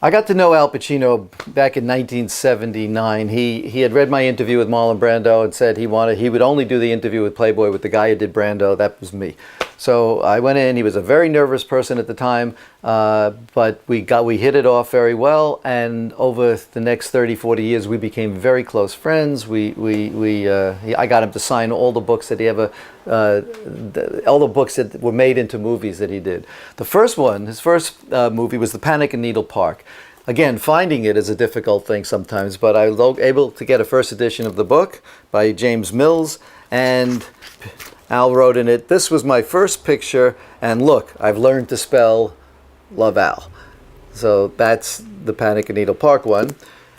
I got to know Al Pacino back in 1979. He had read my interview with Marlon Brando and said he would only do the interview with Playboy with the guy who did Brando. That was me. So I went in. He was a very nervous person at the time, but we hit it off very well. And over the next 30, 40 years, we became very close friends. I got him to sign all the books that he ever, all the books that were made into movies that he did. The first one, his first movie was The Panic in Needle Park. Again, finding it is a difficult thing sometimes, but I was able to get a first edition of the book by James Mills, and Al wrote in it, "This was my first picture, and look, I've learned to spell Love Al." So that's the Panic in Needle Park one.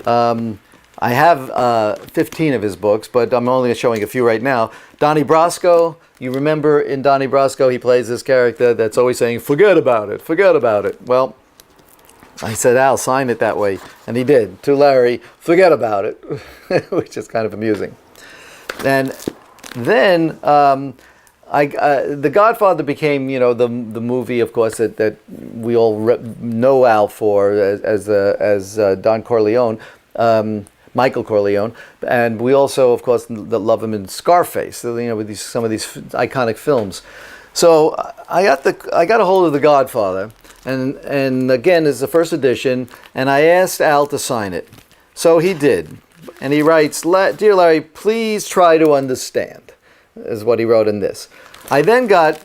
I have 15 of his books, but I'm only showing a few right now. Donnie Brasco, you remember in Donnie Brasco, he plays this character that's always saying, "Forget about it, forget about it." Well, I said, "Al, sign it that way." And he did. To Larry, "Forget about it," which is kind of amusing. And then The Godfather became, the movie, of course, that we all know Al for as Don Corleone, Michael Corleone, and we also, of course, love him in Scarface. With some of these iconic films. So I got a hold of The Godfather, and again, it's the first edition, and I asked Al to sign it. So he did, and he writes, "Dear Larry, please try to understand," is what he wrote in this. I then got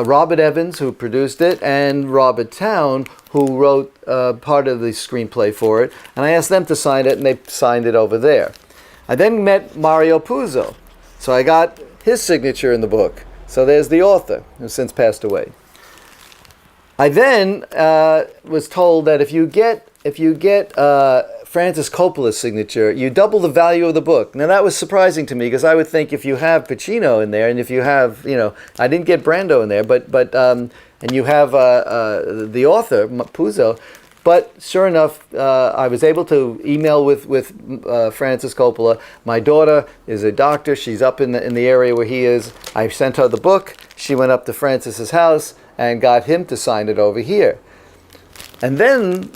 Robert Evans, who produced it, and Robert Towne, who wrote part of the screenplay for it, and I asked them to sign it, and they signed it over there. I then met Mario Puzo, so I got his signature in the book. So there's the author, who's since passed away. I then was told that if you get Francis Coppola's signature, you double the value of the book. Now that was surprising to me, because I would think if you have Pacino in there, and if you have, I didn't get Brando in there, but and you have the author Puzo, but sure enough, I was able to email with Francis Coppola. My daughter is a doctor; she's up in the area where he is. I sent her the book. She went up to Francis's house and got him to sign it over here. And then,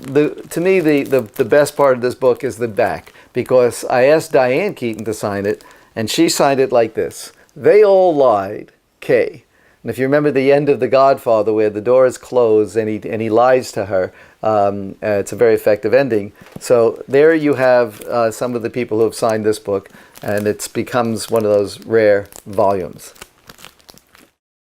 to me, the best part of this book is the back, because I asked Diane Keaton to sign it, and she signed it like this: "They all lied, K." And if you remember the end of The Godfather, where the door is closed and he lies to her, it's a very effective ending. So there you have some of the people who have signed this book, and it becomes one of those rare volumes.